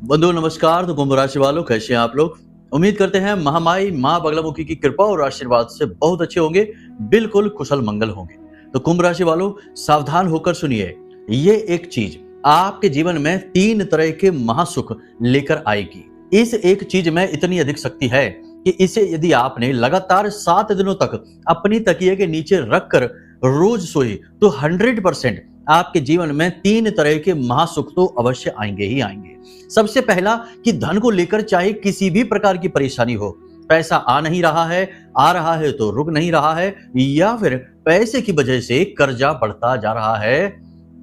बंधु नमस्कार। तो कुंभ राशि वालों, कैसे हैं आप लोग? उम्मीद करते हैं महामाई माँ बगलामुखी की कृपा और आशीर्वाद से बहुत अच्छे होंगे, बिल्कुल कुशल मंगल होंगे। तो कुंभ राशि वालों, सावधान होकर सुनिए। ये एक चीज आपके जीवन में 3 तरह के महासुख लेकर आएगी। इस एक चीज में इतनी अधिक शक्ति है कि इसे यदि आपने लगातार 7 दिनों तक अपनी तकिए के नीचे रखकर रोज सोए तो 100% आपके जीवन में 3 तरह के महासुख तो अवश्य आएंगे ही आएंगे। सबसे पहला कि धन को लेकर चाहे किसी भी प्रकार की परेशानी हो, पैसा आ नहीं रहा है, आ रहा है तो रुक नहीं रहा है, या फिर पैसे की वजह से कर्जा बढ़ता जा रहा है,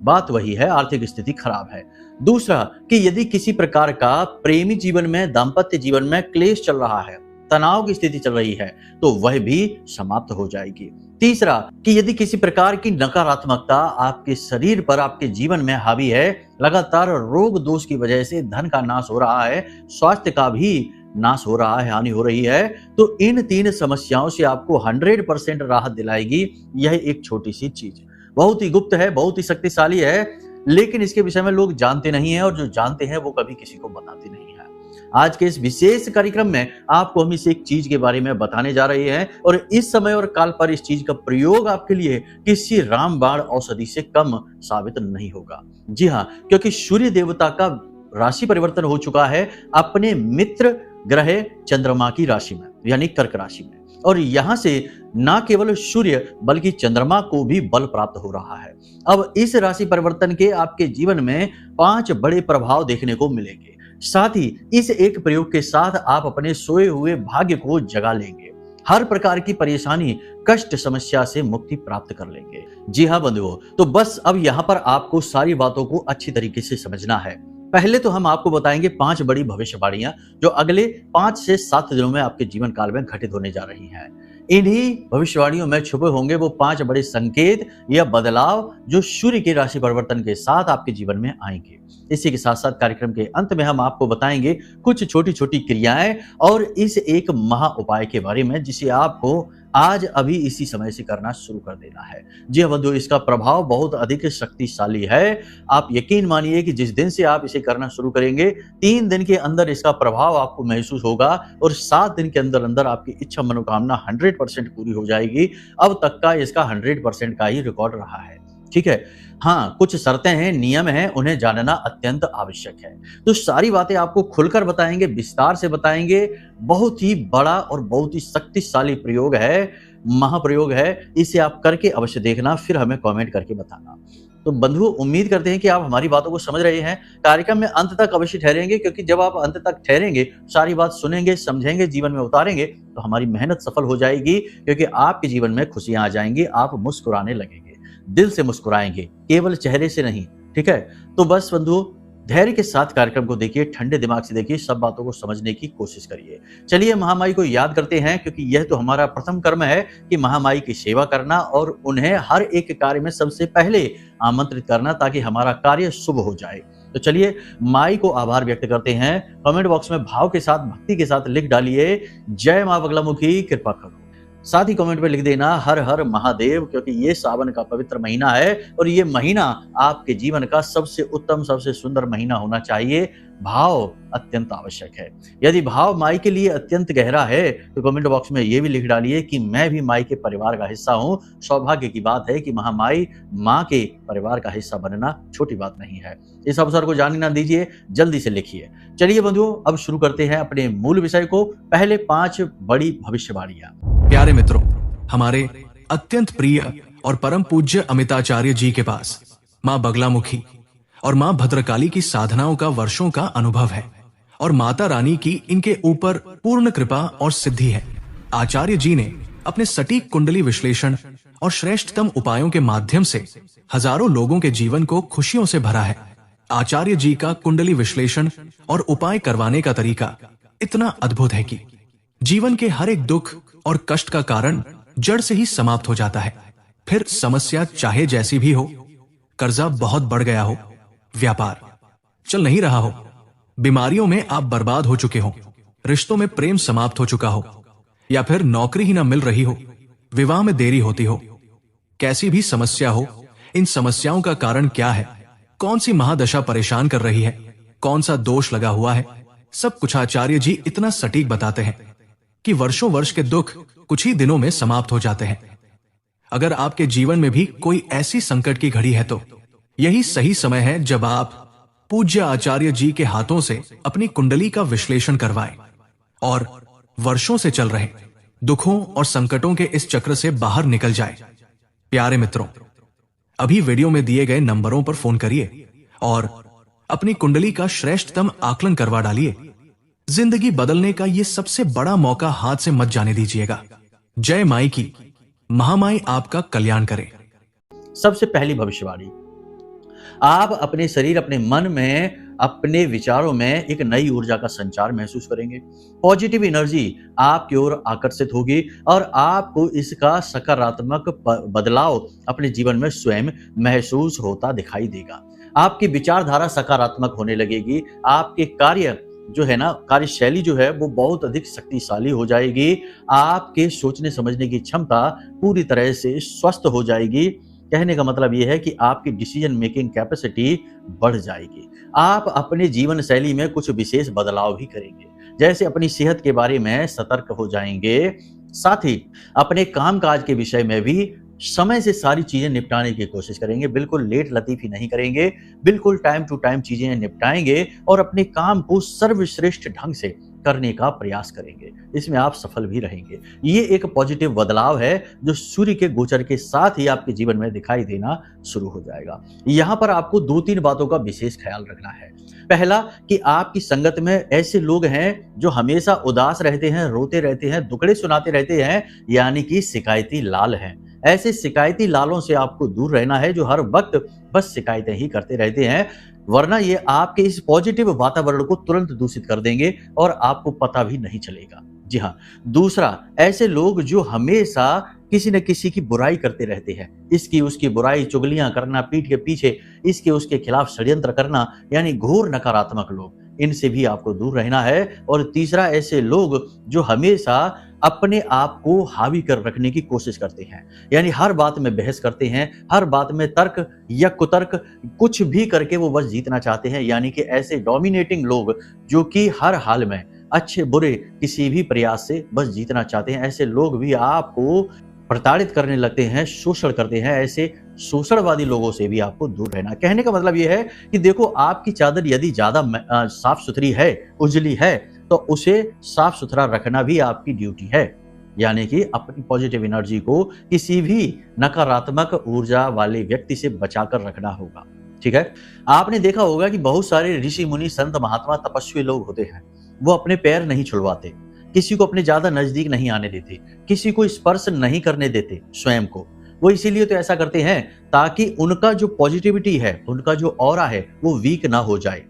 बात वही है, आर्थिक स्थिति खराब है। दूसरा कि यदि किसी प्रकार का प्रेमी जीवन में, दाम्पत्य जीवन में क्लेश चल रहा है, तनाव की स्थिति चल रही है, तो वह भी समाप्त हो जाएगी। तीसरा कि यदि किसी प्रकार की नकारात्मकता आपके शरीर पर, आपके जीवन में हावी है, लगातार रोग दोष की वजह से धन का नाश हो रहा है, स्वास्थ्य का भी नाश हो रहा है, हानि हो रही है, तो इन 3 समस्याओं से आपको 100% राहत दिलाएगी यह एक छोटी सी चीज। बहुत ही गुप्त है, बहुत ही शक्तिशाली है, लेकिन इसके विषय में लोग जानते नहीं है, और जो जानते हैं वो कभी किसी को बताते नहीं है। आज के इस विशेष कार्यक्रम में आपको हम इस एक चीज के बारे में बताने जा रहे हैं, और इस समय और काल पर इस चीज का प्रयोग आपके लिए किसी रामबाण औषधि से कम साबित नहीं होगा। जी हाँ, क्योंकि सूर्य देवता का राशि परिवर्तन हो चुका है अपने मित्र ग्रह चंद्रमा की राशि में, यानी कर्क राशि में, और यहां से न केवल सूर्य बल्कि चंद्रमा को भी बल प्राप्त हो रहा है। अब इस राशि परिवर्तन के आपके जीवन में 5 बड़े प्रभाव देखने को मिलेंगे। साथ ही इस एक प्रयोग के साथ आप अपने सोए हुए भाग्य को जगा लेंगे, हर प्रकार की परेशानी, कष्ट, समस्या से मुक्ति प्राप्त कर लेंगे। जी हाँ बंधुओं, तो बस अब यहाँ पर आपको सारी बातों को अच्छी तरीके से समझना है। पहले तो हम आपको बताएंगे 5 बड़ी भविष्यवाणियां जो अगले 5 से 7 दिनों में आपके जीवन काल में घटित होने जा रही हैं। इन्हीं भविष्यवाणियों में छुपे होंगे वो 5 बड़े संकेत या बदलाव जो सूर्य की राशि परिवर्तन के साथ आपके जीवन में आएंगे। इसी के साथ साथ कार्यक्रम के अंत में हम आपको बताएंगे कुछ छोटी छोटी क्रियाएं और इस एक महा उपाय के बारे में, जिसे आपको आज अभी इसी समय से करना शुरू कर देना है। जी हाँ बंधु, इसका प्रभाव बहुत अधिक शक्तिशाली है। आप यकीन मानिए कि जिस दिन से आप इसे करना शुरू करेंगे, 3 दिन के अंदर इसका प्रभाव आपको महसूस होगा, और 7 दिन के अंदर अंदर आपकी इच्छा मनोकामना 100% पूरी हो जाएगी। अब तक का इसका 100% का ही रिकॉर्ड रहा है। ठीक है, हाँ कुछ शर्तें हैं, नियम हैं, उन्हें जानना अत्यंत आवश्यक है। तो सारी बातें आपको खुलकर बताएंगे, विस्तार से बताएंगे। बहुत ही बड़ा और बहुत ही शक्तिशाली प्रयोग है, महाप्रयोग है। इसे आप करके अवश्य देखना, फिर हमें कमेंट करके बताना। तो बंधुओं, उम्मीद करते हैं कि आप हमारी बातों को समझ रहे हैं। कार्यक्रम में अंत तक अवश्य ठहरेंगे, क्योंकि जब आप अंत तक ठहरेंगे, सारी बात सुनेंगे, समझेंगे, जीवन में उतारेंगे, तो हमारी मेहनत सफल हो जाएगी, क्योंकि आपके जीवन में खुशियां आ जाएंगी, आप मुस्कुराने लगेंगे, दिल से मुस्कुराएंगे, केवल चेहरे से नहीं। ठीक है, तो बस बंधुओं, धैर्य के साथ कार्यक्रम को देखिए, ठंडे दिमाग से देखिए, सब बातों को समझने की कोशिश करिए। चलिए महामाई को याद करते हैं, क्योंकि यह तो हमारा प्रथम कर्म है कि महामाई की सेवा करना और उन्हें हर एक कार्य में सबसे पहले आमंत्रित करना, ताकि हमारा कार्य शुभ हो जाए। तो चलिए माई को आभार व्यक्त करते हैं। कमेंट बॉक्स में भाव के साथ, भक्ति के साथ लिख डालिए, जय मां बगलामुखी कृपा करो। साथ ही कमेंट में लिख देना हर हर महादेव, क्योंकि ये सावन का पवित्र महीना है, और ये महीना आपके जीवन का सबसे उत्तम, सबसे सुंदर महीना होना चाहिए। भाव अत्यंत आवश्यक है। यदि भाव माई के लिए अत्यंत गहरा है, तो कमेंट बॉक्स में ये भी लिख डालिए कि मैं भी माई के परिवार का हिस्सा हूँ। सौभाग्य की बात है कि महामाई माँ के परिवार का हिस्सा बनना छोटी बात नहीं है। इस अवसर को जाने ना दीजिए, जल्दी से लिखिए। चलिए बंधुओं, अब शुरू करते हैं अपने मूल विषय को। पहले 5 बड़ी भविष्यवाणियां। प्यारे मित्रों, हमारे अत्यंत प्रिय और परम पूज्य अमिताचार्य जी के पास माँ बगलामुखी और माँ भद्रकाली की साधनाओं का वर्षों का अनुभव है, और माता रानी की इनके ऊपर पूर्ण कृपा और सिद्धि है। आचार्य जी ने अपने सटीक कुंडली विश्लेषण और श्रेष्ठतम उपायों के माध्यम से हजारों लोगों के जीवन को खुशियों से भरा है। आचार्य जी का कुंडली विश्लेषण और उपाय करवाने का तरीका इतना अद्भुत है कि जीवन के हर एक दुख और कष्ट का कारण जड़ से ही समाप्त हो जाता है। फिर समस्या चाहे जैसी भी हो, कर्जा बहुत बढ़ गया हो, व्यापार चल नहीं रहा हो, बीमारियों में आप बर्बाद हो चुके हो, रिश्तों में प्रेम समाप्त हो चुका हो, या फिर नौकरी ही ना मिल रही हो, विवाह में देरी होती हो, कैसी भी समस्या हो, इन समस्याओं का कारण क्या है, कौन सी महादशा परेशान कर रही है, कौन सा दोष लगा हुआ है, सब कुछ आचार्य जी इतना सटीक बताते हैं कि वर्षों वर्ष के दुख कुछ ही दिनों में समाप्त हो जाते हैं। अगर आपके जीवन में भी कोई ऐसी संकट की घड़ी है तो यही सही समय है जब आप पूज्य आचार्य जी के हाथों से अपनी कुंडली का विश्लेषण करवाएं और वर्षों से चल रहे दुखों और संकटों के इस चक्र से बाहर निकल जाए। प्यारे मित्रों, अभी वीडियो में दिए गए नंबरों पर फोन करिए और अपनी कुंडली का श्रेष्ठतम आकलन करवा डालिए। जिंदगी बदलने का यह सबसे बड़ा मौका हाथ से मत जाने दीजिएगा। जय माई की, महामाई आपका कल्याण करे। सबसे पहली भविष्यवाणी, आप अपने शरीर, अपने मन में, अपने विचारों में एक नई ऊर्जा का संचार महसूस करेंगे। पॉजिटिव एनर्जी आपकी ओर आकर्षित होगी और आपको इसका सकारात्मक बदलाव अपने जीवन में स्वयं महसूस होता दिखाई देगा। आपकी विचारधारा सकारात्मक होने लगेगी। आपके कार्य जो है ना, कार्यशैली जो है वो बहुत अधिक शक्तिशाली हो जाएगी। आपके सोचने समझने की क्षमता पूरी तरह से स्वस्थ हो जाएगी। कहने का मतलब यह है कि आपकी डिसीजन मेकिंग कैपेसिटी बढ़ जाएगी। आप अपने जीवन शैली में कुछ विशेष बदलाव भी करेंगे, जैसे अपनी सेहत के बारे में सतर्क हो जाएंगे। साथ ही अपने कामकाज के विषय में भी समय से सारी चीजें निपटाने की कोशिश करेंगे। बिल्कुल लेट लतीफी नहीं करेंगे, बिल्कुल टाइम टू टाइम चीजें निपटाएंगे और अपने काम को सर्वश्रेष्ठ ढंग से करने का प्रयास करेंगे। इसमें आप सफल भी रहेंगे। ये एक पॉजिटिव बदलाव है जो सूर्य के गोचर के साथ ही आपके जीवन में दिखाई देना शुरू हो जाएगा। यहाँ पर आपको 2-3 बातों का विशेष ख्याल रखना है। पहला, कि आपकी संगत में ऐसे लोग हैं जो हमेशा उदास रहते हैं, रोते रहते हैं, दुखड़े सुनाते रहते हैं, यानी कि शिकायती लाल हैं। ऐसे शिकायती लालों से आपको दूर रहना है जो हर वक्त बस शिकायतें ही करते रहते हैं, वरना ये आपके इस पॉजिटिव वातावरण को तुरंत दूषित कर देंगे और आपको पता भी नहीं चलेगा। जी हाँ। दूसरा, ऐसे लोग जो हमेशा किसी न किसी की बुराई करते रहते हैं, इसकी उसकी बुराई, चुगलियां करना, पीठ के पीछे इसके उसके खिलाफ षड्यंत्र करना, यानी घोर नकारात्मक लोग, इनसे भी आपको दूर रहना है। और तीसरा, ऐसे लोग जो हमेशा अपने आप को हावी कर रखने की कोशिश करते हैं, यानी हर बात में बहस करते हैं, हर बात में तर्क या कुतर्क कुछ भी करके वो बस जीतना चाहते हैं, यानी कि ऐसे डोमिनेटिंग लोग जो कि हर हाल में अच्छे बुरे किसी भी प्रयास से बस जीतना चाहते हैं, ऐसे लोग भी आपको प्रताड़ित करने लगते हैं, शोषण करते हैं। ऐसे शोषणवादी लोगों से भी आपको दूर रहना। कहने का मतलब यह है कि देखो, आपकी चादर यदि ज्यादा साफ सुथरी है, उजली है, तो उसे साफ सुथरा रखना भी आपकी ड्यूटी है, यानी कि अपनी पॉजिटिव एनर्जी को किसी भी नकारात्मक ऊर्जा वाले व्यक्ति से बचाकर रखना होगा। ठीक है। आपने देखा होगा कि बहुत सारे ऋषि मुनि, संत, महात्मा, तपस्वी लोग होते हैं, वो अपने पैर नहीं छुड़वाते, किसी को अपने ज्यादा नजदीक नहीं आने देते, किसी को स्पर्श नहीं करने देते स्वयं को। वो इसीलिए तो ऐसा करते हैं ताकि उनका जो पॉजिटिविटी है, उनका जो ऑरा है, वो वीक ना हो जाए।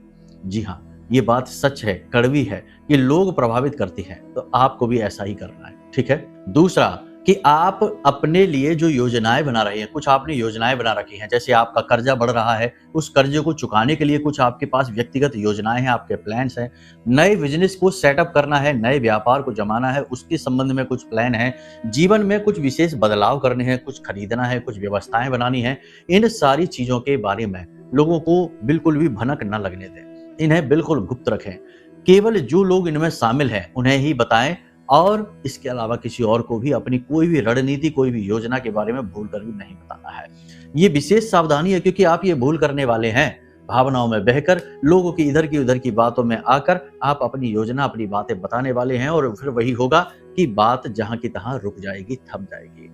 जी हाँ, ये बात सच है, कड़वी है, कि लोग प्रभावित करते हैं, तो आपको भी ऐसा ही करना है। ठीक है। दूसरा, कि आप अपने लिए जो योजनाएं बना रहे हैं, कुछ आपने योजनाएं बना रखी हैं, जैसे आपका कर्जा बढ़ रहा है, उस कर्जे को चुकाने के लिए कुछ आपके पास व्यक्तिगत योजनाएं हैं, आपके प्लान्स हैं। नए बिजनेस को सेटअप करना है, नए व्यापार को जमाना है, उसके संबंध में कुछ प्लान है। जीवन में कुछ विशेष बदलाव करने हैं, कुछ खरीदना है, कुछ व्यवस्थाएं बनानी है। इन सारी चीजों के बारे में लोगों को बिल्कुल भी भनक न लगने दें, इन्हें बिल्कुल गुप्त रखें। केवल जो लोग इनमें शामिल हैं उन्हें ही बताएं, और इसके अलावा किसी और को भी अपनी कोई भी रणनीति, कोई भी योजना के बारे में भूल कर भी नहीं बताना है। ये विशेष सावधानी है, क्योंकि आप ये भूल करने वाले हैं। भावनाओं में बहकर, लोगों की इधर की उधर की बातों में आकर आप अपनी योजना, अपनी बातें बताने वाले हैं, और फिर वही होगा कि बात जहां की तहां रुक जाएगी, थम जाएगी।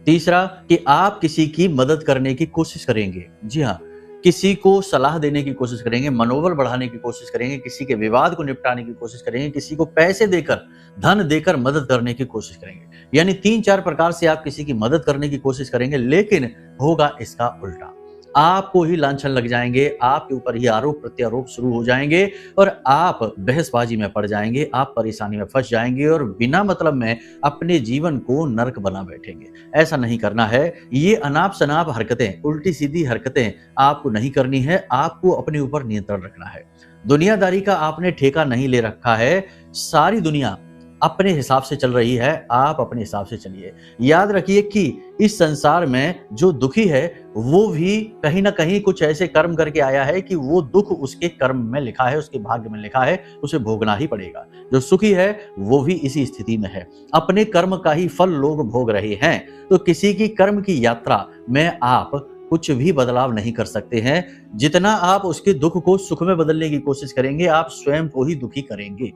तीसरा, कि आप किसी की मदद करने की कोशिश करेंगे। जी हाँ, किसी को सलाह देने की कोशिश करेंगे, मनोबल बढ़ाने की कोशिश करेंगे, किसी के विवाद को निपटाने की कोशिश करेंगे, किसी को पैसे देकर, धन देकर मदद करने की कोशिश करेंगे। यानी 3-4 प्रकार से आप किसी की मदद करने की कोशिश करेंगे, लेकिन होगा इसका उल्टा। आपको ही लांछन लग जाएंगे, आपके ऊपर ही आरोप प्रत्यारोप शुरू हो जाएंगे, और आप बहसबाजी में पड़ जाएंगे, आप परेशानी में फंस जाएंगे, और बिना मतलब में अपने जीवन को नरक बना बैठेंगे। ऐसा नहीं करना है। ये अनाप शनाप हरकतें, उल्टी सीधी हरकतें आपको नहीं करनी है। आपको अपने ऊपर नियंत्रण रखना है। दुनियादारी का आपने ठेका नहीं ले रखा है। सारी दुनिया अपने हिसाब से चल रही है, आप अपने हिसाब से चलिए। याद रखिए कि इस संसार में जो दुखी है वो भी कहीं ना कहीं कुछ ऐसे कर्म करके आया है कि वो दुख उसके कर्म में लिखा है, उसके भाग्य में लिखा है, उसे भोगना ही पड़ेगा। जो सुखी है वो भी इसी स्थिति में है, अपने कर्म का ही फल लोग भोग रहे हैं। तो किसी की कर्म की यात्रा में आप कुछ भी बदलाव नहीं कर सकते हैं। जितना आप उसके दुख को सुख में बदलने की कोशिश करेंगे, आप स्वयं को ही दुखी करेंगे।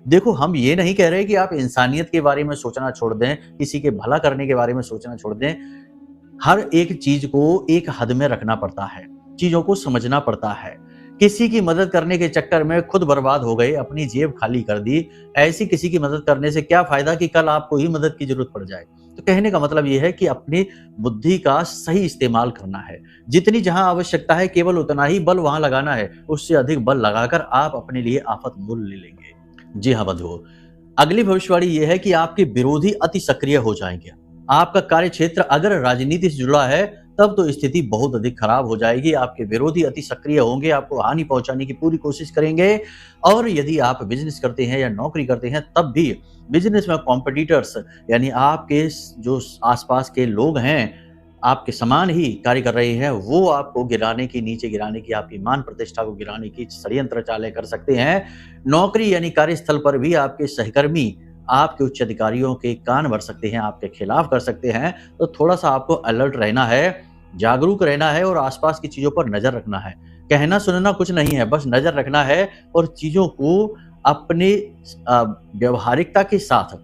देखो, हम ये नहीं कह रहे कि आप इंसानियत के बारे में सोचना छोड़ दें, किसी के भला करने के बारे में सोचना छोड़ दें। हर एक चीज को एक हद में रखना पड़ता है, चीजों को समझना पड़ता है। किसी की मदद करने के चक्कर में खुद बर्बाद हो गए, अपनी जेब खाली कर दी। ऐसी किसी की मदद करने से क्या फायदा कि कल आपको ही मदद की जरूरत पड़ जाए। तो कहने का मतलब यह है कि अपनी बुद्धि का सही इस्तेमाल करना है। जितनी जहां आवश्यकता है केवल उतना ही बल वहां लगाना है, उससे अधिक बल लगाकर आप अपने लिए आफत मोल ले लेंगे। जी हाँ बंधुओं, अगली भविष्यवाणी यह है कि आपके विरोधी अति सक्रिय हो जाएंगे। आपका कार्य क्षेत्र अगर राजनीति से जुड़ा है तब तो स्थिति बहुत अधिक खराब हो जाएगी। आपके विरोधी अति सक्रिय होंगे, आपको हानि पहुंचाने की पूरी कोशिश करेंगे। और यदि आप बिजनेस करते हैं या नौकरी करते हैं तब भी बिजनेस में कॉम्पिटिटर्स यानी आपके जो आसपास के लोग हैं, आपके समान ही कार्य कर रहे हैं, वो आपको गिराने की, नीचे गिराने की, आपकी मान प्रतिष्ठा को गिराने की षड्यंत्र चाले कर सकते हैं। नौकरी यानी कार्यस्थल पर भी आपके सहकर्मी आपके उच्च अधिकारियों के कान भर सकते हैं, आपके खिलाफ कर सकते हैं। तो थोड़ा सा आपको अलर्ट रहना है, जागरूक रहना है और आसपास की चीजों पर नजर रखना है। कहना सुनना कुछ नहीं है, बस नजर रखना है और चीजों को अपने व्यवहारिकता के साथ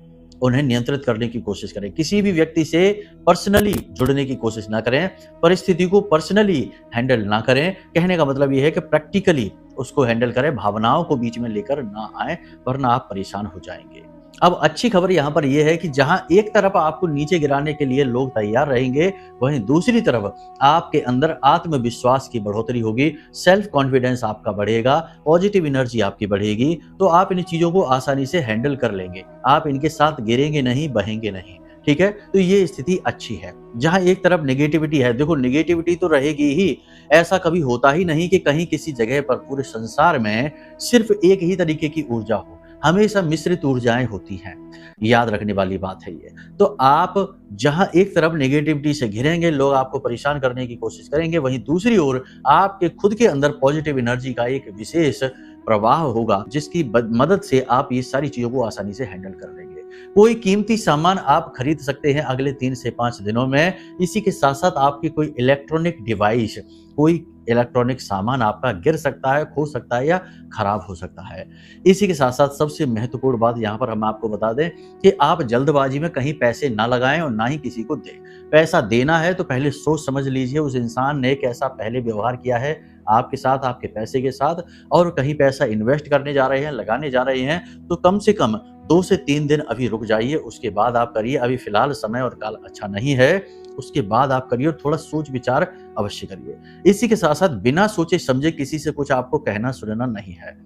उन्हें नियंत्रित करने की कोशिश करें। किसी भी व्यक्ति से पर्सनली जुड़ने की कोशिश ना करें, परिस्थिति को पर्सनली हैंडल ना करें। कहने का मतलब यह है कि प्रैक्टिकली उसको हैंडल करें, भावनाओं को बीच में लेकर ना आए, वरना आप परेशान हो जाएंगे। अब अच्छी खबर यहाँ पर यह है कि जहां एक तरफ आपको नीचे गिराने के लिए लोग तैयार रहेंगे, वहीं दूसरी तरफ आपके अंदर आत्मविश्वास की बढ़ोतरी होगी, सेल्फ कॉन्फिडेंस आपका बढ़ेगा, पॉजिटिव एनर्जी आपकी बढ़ेगी। तो आप इन चीजों को आसानी से हैंडल कर लेंगे, आप इनके साथ गिरेंगे नहीं, बहेंगे नहीं। ठीक है, तो ये स्थिति अच्छी है। जहां एक तरफ नेगेटिविटी है, देखो नेगेटिविटी तो रहेगी ही, ऐसा कभी होता ही नहीं कि कहीं किसी जगह पर पूरे संसार में सिर्फ एक ही तरीके की ऊर्जा हो, हमेशा मिश्रित ऊर्जाएं होती हैं। याद रखने वाली बात है ये। तो आप जहां एक तरफ नेगेटिविटी से घिरेंगे, लोग आपको परेशान करने की कोशिश करेंगे, वहीं दूसरी ओर आपके खुद के अंदर पॉजिटिव एनर्जी का एक विशेष प्रवाह होगा, जिसकी मदद से आप ये सारी चीजों को आसानी से हैंडल कर लेंगे। कोई कीमती सामान आप खरीद सकते हैं अगले 3 से 5 दिनों में। इसी के साथ साथ आपकी कोई इलेक्ट्रॉनिक डिवाइस, कोई इलेक्ट्रॉनिक सामान आपका गिर सकता है, खो सकता है या खराब हो सकता है। इसी के साथ साथ सबसे महत्वपूर्ण बात यहाँ पर हम आपको बता दें कि आप जल्दबाजी में कहीं पैसे ना लगाएं और ना ही किसी को दें। पैसा देना है तो पहले सोच समझ लीजिए उस इंसान ने कैसा पहले व्यवहार किया है आपके साथ, आपके पैसे के साथ। और कहीं पैसा इन्वेस्ट करने जा रहे हैं, लगाने जा रहे हैं, तो कम से कम 2 से 3 दिन अभी रुक जाइए, उसके बाद आप करिए। अभी फिलहाल समय और काल अच्छा नहीं है, उसके बाद आप करिए और थोड़ा सोच विचार अवश्य करिए। इसी के साथ साथ बिना सोचे समझे किसी से कुछ आपको कहना सुनना नहीं है।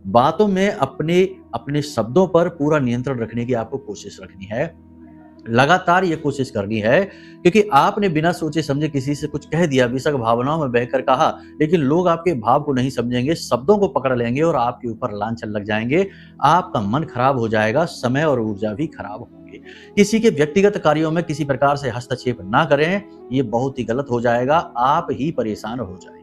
बातों में अपने शब्दों पर पूरा नियंत्रण रखने की आपको कोशिश रखनी है, लगातार ये कोशिश करनी है, क्योंकि आपने बिना सोचे समझे किसी से कुछ कह दिया, बेशक भावनाओं में बहकर कहा, लेकिन लोग आपके भाव को नहीं समझेंगे, शब्दों को पकड़ लेंगे और आपके ऊपर लांछन लग जाएंगे। आपका मन खराब हो जाएगा, समय और ऊर्जा भी खराब होगी। किसी के व्यक्तिगत कार्यों में किसी प्रकार से हस्तक्षेप ना करें, ये बहुत ही गलत हो जाएगा, आप ही परेशान हो जाएंगे।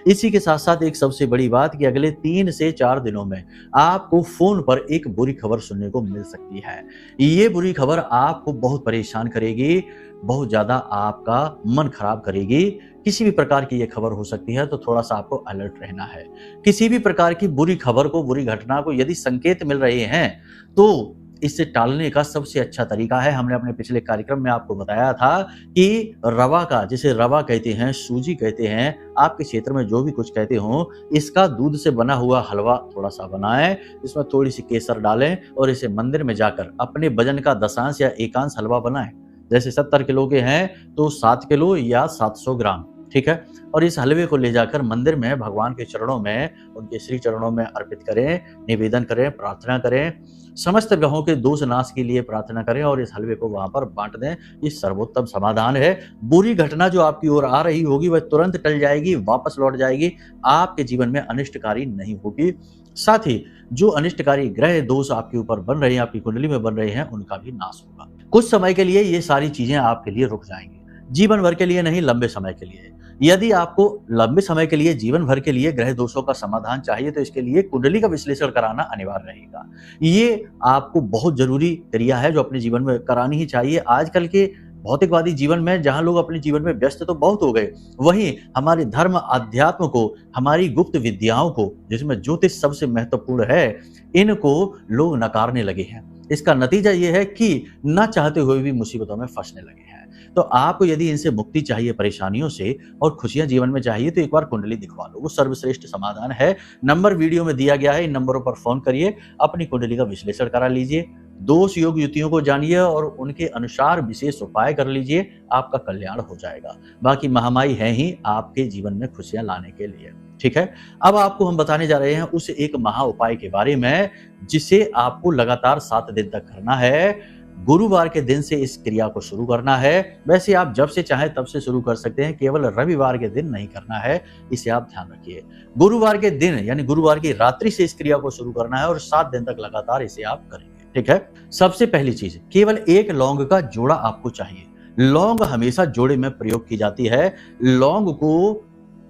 इसी के साथ साथ एक सबसे बड़ी बात कि अगले 3 से 4 दिनों में आपको फोन पर एक बुरी खबर सुनने को मिल सकती है। ये बुरी खबर आपको बहुत परेशान करेगी, बहुत ज्यादा आपका मन खराब करेगी। किसी भी प्रकार की ये खबर हो सकती है, तो थोड़ा सा आपको अलर्ट रहना है। किसी भी प्रकार की बुरी खबर को, बुरी घटना को यदि संकेत मिल रहे हैं तो इससे टालने का सबसे अच्छा तरीका है, हमने अपने पिछले कार्यक्रम में आपको बताया था कि रवा का, जिसे रवा कहते हैं, सूजी कहते हैं, आपके क्षेत्र में जो भी कुछ कहते हो, इसका दूध से बना हुआ हलवा थोड़ा सा बनाएं, इसमें थोड़ी सी केसर डालें और इसे मंदिर में जाकर अपने वजन का दशांश या एकांश हलवा बनाएं। जैसे 70 किलो के हैं तो 7 किलो या 700 ग्राम ठीक है। और इस हलवे को ले जाकर मंदिर में भगवान के चरणों में, उनके श्री चरणों में अर्पित करें, निवेदन करें, प्रार्थना करें, समस्त ग्रहों के दोष नाश के लिए प्रार्थना करें और इस हलवे को वहां पर बांट दें। ये सर्वोत्तम समाधान है। बुरी घटना जो आपकी ओर आ रही होगी वह तुरंत टल जाएगी, वापस लौट जाएगी, आपके जीवन में अनिष्टकारी नहीं होगी। साथ ही जो अनिष्टकारी ग्रह दोष आपके ऊपर बन रहे हैं, आपकी कुंडली में बन रहे हैं, उनका भी नाश होगा। कुछ समय के लिए ये सारी चीजें आपके लिए रुक जाएंगी, जीवन भर के लिए नहीं, लंबे समय के लिए। यदि आपको लंबे समय के लिए, जीवन भर के लिए ग्रह दोषों का समाधान चाहिए तो इसके लिए कुंडली का विश्लेषण कराना अनिवार्य रहेगा। ये आपको बहुत जरूरी क्रिया है जो अपने जीवन में करानी ही चाहिए। आजकल के भौतिकवादी जीवन में जहां लोग अपने जीवन में व्यस्त तो बहुत हो गए, वहीं हमारे धर्म, अध्यात्म को, हमारी गुप्त विद्याओं को, जिसमें ज्योतिष सबसे महत्वपूर्ण है, इनको लोग नकारने लगे हैं। इसका नतीजा ये है कि न चाहते हुए भी मुसीबतों में फंसने लगे हैं। तो आपको यदि इनसे मुक्ति चाहिए, परेशानियों से, और खुशियां जीवन में चाहिए, तो एक बार कुंडली दिखवा लो, वो सर्वश्रेष्ठ समाधान है। नंबर वीडियो में दिया गया है, इन नंबरों पर फोन करिए, अपनी कुंडली का विश्लेषण करा लीजिए, दोष योग युतियों को जानिए और उनके अनुसार विशेष उपाय कर लीजिए, आपका कल्याण हो जाएगा। बाकी महामाई है ही आपके जीवन में खुशियां लाने के लिए। ठीक है। अब आपको हम बताने जा रहे हैं उस एक महा उपाय के बारे में जिसे आपको लगातार 7 दिन तक करना है। गुरुवार के दिन से इस क्रिया को शुरू करना है। वैसे आप जब से चाहे तब से शुरू कर सकते हैं, केवल रविवार के दिन नहीं करना है, इसे आप ध्यान रखिए। गुरुवार के दिन यानी गुरुवार की रात्रि से इस क्रिया को शुरू करना है और 7 दिन तक लगातार इसे आप करेंगे। ठीक है। सबसे पहली चीज, केवल एक लौंग का जोड़ा आपको चाहिए। लौंग हमेशा जोड़े में प्रयोग की जाती है। लौंग को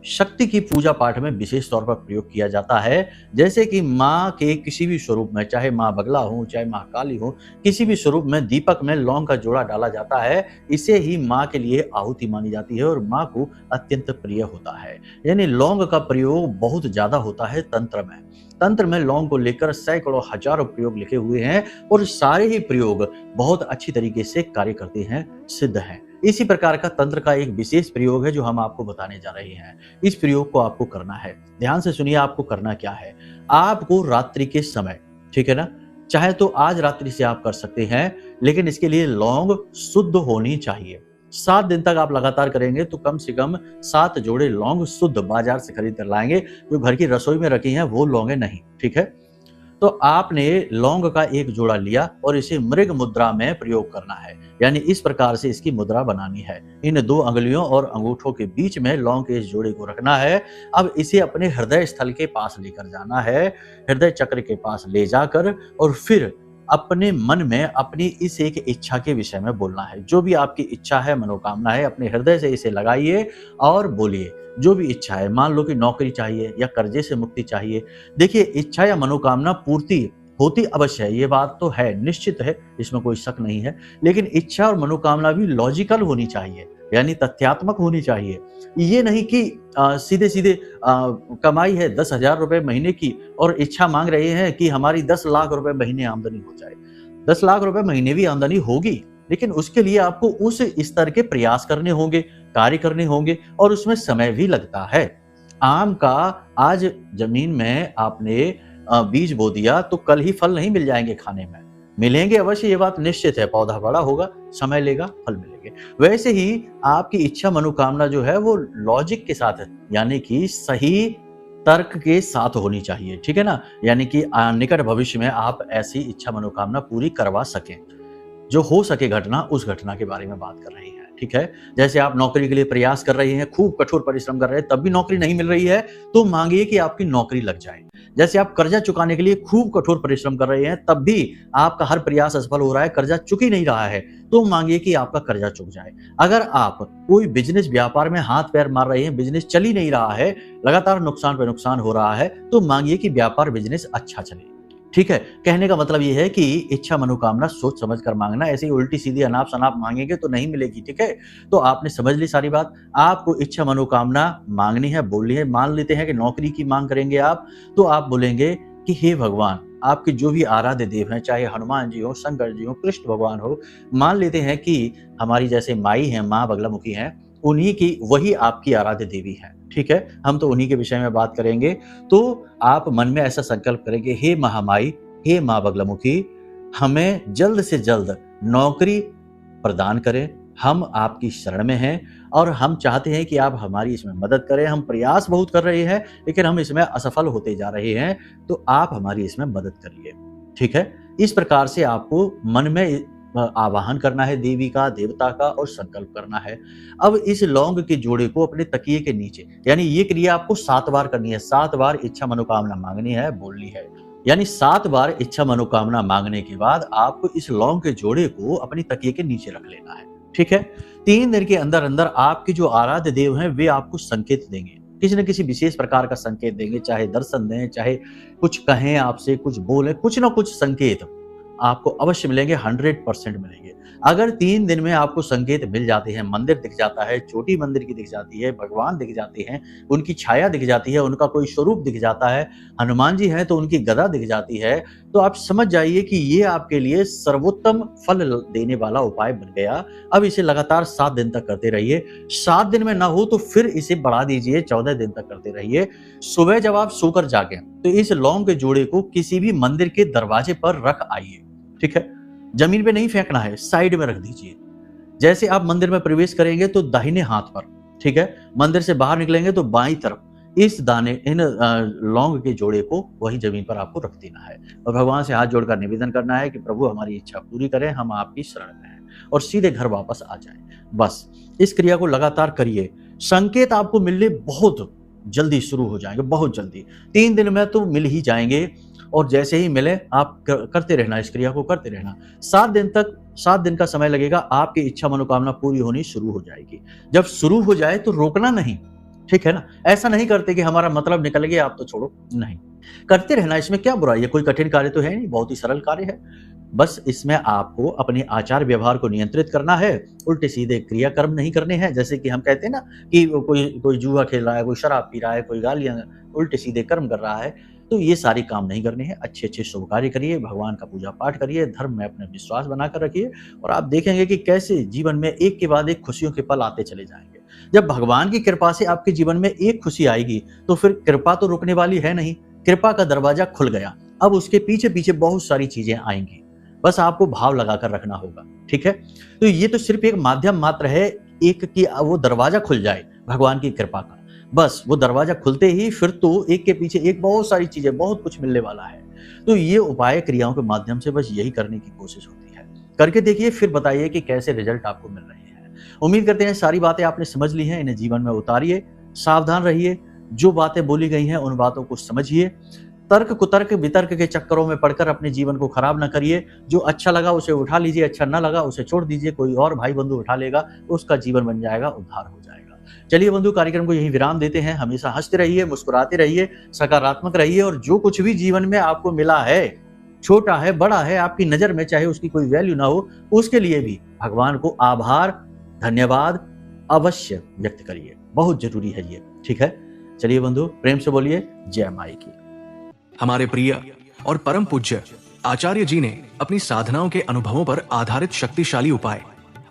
शक्ति की पूजा पाठ में विशेष तौर पर प्रयोग किया जाता है। जैसे कि माँ के किसी भी स्वरूप में, चाहे माँ बगला हो, चाहे माँ काली हो, किसी भी स्वरूप में दीपक में लौंग का जोड़ा डाला जाता है। इसे ही माँ के लिए आहुति मानी जाती है और माँ को अत्यंत प्रिय होता है। यानी लौंग का प्रयोग बहुत ज्यादा होता है तंत्र में। तंत्र में लौंग को लेकर सैकड़ों हजारों प्रयोग लिखे हुए हैं और सारे ही प्रयोग बहुत अच्छी तरीके से कार्य करते हैं, सिद्ध हैं। इसी प्रकार का तंत्र का एक विशेष प्रयोग है जो हम आपको बताने जा रहे हैं। इस प्रयोग को आपको करना है, ध्यान से सुनिए। आपको करना क्या है, आपको रात्रि के समय, ठीक है ना, चाहे तो आज रात्रि से आप कर सकते हैं, लेकिन इसके लिए लौंग शुद्ध होनी चाहिए। 7 दिन तक आप लगातार करेंगे तो कम से कम 7 जोड़े लौंग शुद्ध बाजार से खरीद कर लाएंगे। जो घर की रसोई में रखी हैं वो लौंगे नहीं। ठीक है। तो आपने लौंग का एक जोड़ा लिया और इसे मृग मुद्रा में प्रयोग करना है, यानी इस प्रकार से इसकी मुद्रा बनानी है। इन 2 अंगुलियों और अंगूठों के बीच में लौंग के इस जोड़े को रखना है। अब इसे अपने हृदय स्थल के पास लेकर जाना है, हृदय चक्र के पास ले जाकर, और फिर अपने मन में अपनी इस एक इच्छा के विषय में बोलना है। जो भी आपकी इच्छा है, मनोकामना है, अपने हृदय से इसे लगाइए और बोलिए जो भी इच्छा है। मान लो कि नौकरी चाहिए या कर्जे से मुक्ति चाहिए। देखिए, इच्छा या मनोकामना पूर्ति होती अवश्य है, ये बात तो है, निश्चित है, इसमें कोई शक नहीं है। लेकिन इच्छा और मनोकामना भी लॉजिकल होनी चाहिए, यानी तथ्यात्मक होनी चाहिए। ये नहीं कि सीधे सीधे कमाई है 10,000 रुपए महीने की और इच्छा मांग रहे हैं कि हमारी 10 लाख रुपए महीने आमदनी हो जाए। 10 लाख रुपए महीने भी आमदनी होगी, लेकिन उसके लिए आपको उस स्तर के प्रयास करने होंगे, कार्य करने होंगे, और उसमें समय भी लगता है। आम का आज जमीन में आपने बीज बो दिया तो कल ही फल नहीं मिल जाएंगे खाने में, मिलेंगे अवश्य, ये बात निश्चित है। पौधा बड़ा होगा, समय लेगा, फल मिलेंगे। वैसे ही आपकी इच्छा मनोकामना जो है वो लॉजिक के साथ है, यानी कि सही तर्क के साथ होनी चाहिए। ठीक है ना, यानी कि निकट भविष्य में आप ऐसी इच्छा मनोकामना पूरी करवा सकें। जो हो सके घटना, उस घटना के बारे में बात कर रहे हैं। ठीक है। जैसे आप नौकरी के लिए प्रयास कर रहे हैं, खूब कठोर परिश्रम कर रहे हैं, तब भी नौकरी नहीं मिल रही है, तो मांगिए कि आपकी नौकरी लग जाए। जैसे आप कर्जा चुकाने के लिए खूब कठोर परिश्रम कर रहे हैं, तब भी आपका हर प्रयास असफल हो रहा है, कर्जा चुक ही नहीं रहा है, तो मांगिए कि आपका कर्जा चुक जाए। अगर आप कोई बिजनेस व्यापार में हाथ पैर मार रहे हैं, बिजनेस चल ही नहीं रहा है, लगातार नुकसान पे नुकसान हो रहा है, तो मांगिए कि व्यापार बिजनेस अच्छा चले। ठीक है। कहने का मतलब ये है कि इच्छा मनोकामना सोच समझ कर मांगना, ऐसे ही उल्टी सीधी अनाप शनाप मांगेंगे तो नहीं मिलेगी। ठीक है। तो आपने समझ ली सारी बात। आपको इच्छा मनोकामना मांगनी है, बोलनी है। मान लेते हैं कि नौकरी की मांग करेंगे आप, तो आप बोलेंगे कि हे भगवान, आपके जो भी आराध्य देव हैं, चाहे हनुमान जी हो, शंकर जी हो, कृष्ण भगवान हो, मान लेते हैं कि हमारी जैसे माई है, माँ बगलामुखी हैं, उन्हीं की, वही आपकी आराध्य देवी है। ठीक है। हम तो उन्हीं के विषय में बात करेंगे। तो आप मन में ऐसा संकल्प करेंगे, हे महामाई, हे माँ बगलामुखी, हमें जल्द से जल्द नौकरी प्रदान करें, हम आपकी शरण में हैं और हम चाहते हैं कि आप हमारी इसमें मदद करें। हम प्रयास बहुत कर रहे हैं, लेकिन हम इसमें असफल होते जा रहे हैं, तो आप हमारी इसमें मदद करिए। ठीक है? इस प्रकार से आपको मन में आवाहन करना है देवी का, देवता का और संकल्प करना है। अब इस लौंग के जोड़े को अपने तकिए के नीचे, यानी ये क्रिया आपको 7 बार करनी है। 7 बार इच्छा मनोकामना मांगनी है, बोलनी है। यानी 7 बार इच्छा मनोकामना मांगने के बाद आपको इस लौंग के जोड़े को अपनी तकिए के नीचे रख लेना है। ठीक है? 3 दिन के अंदर अंदर आपके जो आराध्य देव हैं वे आपको संकेत देंगे, किसी न किसी विशेष प्रकार का संकेत देंगे, चाहे दर्शन दें, चाहे कुछ कहें आपसे, कुछ बोले, कुछ ना कुछ संकेत आपको अवश्य मिलेंगे, 100% मिलेंगे। अगर 3 दिन में आपको संकेत मिल जाते हैं, मंदिर दिख जाता है, चोटी मंदिर की दिख जाती है, भगवान दिख जाते हैं, उनकी छाया दिख जाती है, उनका कोई स्वरूप दिख जाता है, हनुमान जी हैं तो उनकी गदा दिख जाती है, तो आप समझ जाइए कि ये आपके लिए सर्वोत्तम फल देने वाला उपाय बन गया। अब इसे लगातार 7 दिन तक करते रहिए। 7 दिन में ना हो तो फिर इसे बढ़ा दीजिए, 14 दिन तक करते रहिए। सुबह जब आप सोकर जागें तो इस लौंग के जोड़े को किसी भी मंदिर के दरवाजे पर रख आइए। ठीक है? जमीन पे नहीं फेंकना है, साइड में रख दीजिए। जैसे आप मंदिर में प्रवेश करेंगे तो दाहिने हाथ पर, ठीक है? मंदिर से बाहर निकलेंगे तो बाईं तरफ इस इन लौंग के जोड़े को वही जमीन पर आपको रख देना है और भगवान से हाथ जोड़कर निवेदन करना है कि प्रभु हमारी इच्छा पूरी करें, हम आपकी शरण में हैं, और सीधे घर वापस आ जाएं। बस इस क्रिया को लगातार करिए। संकेत आपको मिलने बहुत जल्दी शुरू हो जाएंगे, बहुत जल्दी, 3 दिन में तो मिल ही जाएंगे। और जैसे ही मिले आप करते रहना, इस क्रिया को करते रहना। 7 दिन का समय लगेगा, आपकी इच्छा मनोकामना पूरी होनी शुरू हो जाएगी। जब शुरू हो जाए तो रोकना नहीं, ठीक है ना? ऐसा नहीं करते कि हमारा मतलब निकल गया आप तो छोड़ो, नहीं, करते रहना। इसमें क्या बुराई है? कोई कठिन कार्य तो है नहीं, बहुत ही सरल कार्य है। बस इसमें आपको अपने आचार व्यवहार को नियंत्रित करना है, उल्टे सीधे क्रियाकर्म नहीं करने हैं। जैसे कि हम कहते हैं ना कि कोई जुआ खेल रहा है, कोई शराब पी रहा है, कोई गालियां उल्टे सीधे कर्म कर रहा है, तो ये सारे काम नहीं करने हैं। अच्छे शुभ कार्य करिए, भगवान का पूजा पाठ करिए, धर्म में अपने विश्वास बनाकर रखिए और आप देखेंगे कि कैसे जीवन में एक के बाद एक खुशियों के पल आते चले जाएंगे। जब भगवान की कृपा से आपके जीवन में एक खुशी आएगी तो फिर कृपा तो रुकने वाली है नहीं, कृपा का दरवाजा खुल गया। अब उसके पीछे पीछे बहुत सारी चीजें आएंगी, बस आपको भाव लगाकर रखना होगा। ठीक है? तो ये तो सिर्फ एक माध्यम मात्र है, एक कि वो दरवाजा खुल जाए भगवान की कृपा का। बस वो दरवाजा खुलते ही फिर तो एक के पीछे एक बहुत सारी चीजें, बहुत कुछ मिलने वाला है। तो ये उपाय क्रियाओं के माध्यम से बस यही करने की कोशिश होती है। करके देखिए, फिर बताइए कि कैसे रिजल्ट आपको मिल रहे हैं। उम्मीद करते हैं सारी बातें आपने समझ ली हैं, इन्हें जीवन में उतारिए, सावधान रहिए, जो बातें बोली गई हैं उन बातों को समझिए। तर्क कुतर्क वितर्क के चक्करों में पड़कर अपने जीवन को खराब ना करिए। जो अच्छा लगा उसे उठा लीजिए, अच्छा ना लगा उसे छोड़ दीजिए, कोई और भाई बंधु उठा लेगा, उसका जीवन बन जाएगा, उद्धार हो जाएगा। चलिए बंधु, कार्यक्रम को यहीं विराम देते हैं। हमेशा हंसते रहिए, मुस्कुराते रहिए, सकारात्मक रहिए और जो कुछ भी जीवन में आपको मिला है, छोटा है बड़ा है, आपकी नजर में चाहे उसकी कोई वैल्यू ना हो, उसके लिए भी भगवान को आभार धन्यवाद अवश्य व्यक्त करिए, बहुत जरूरी है ये। ठीक है? चलिए बंधु, प्रेम से बोलिए जय माई की। हमारे प्रिय और परम पूज्य आचार्य जी ने अपनी साधनाओं के अनुभवों पर आधारित शक्तिशाली उपाय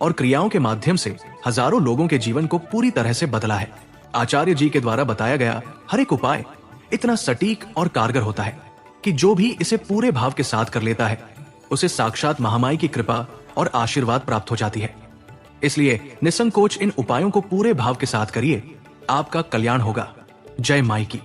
और क्रियाओं के माध्यम से हजारों लोगों के जीवन को पूरी तरह से बदला है। आचार्य जी के द्वारा बताया गया हर एक उपाय इतना सटीक और कारगर होता है कि जो भी इसे पूरे भाव के साथ कर लेता है, उसे साक्षात महामाई की कृपा और आशीर्वाद प्राप्त हो जाती है। इसलिए निसंकोच इन उपायों को पूरे भाव के साथ करिए, आपका कल्याण होगा। जय माई की।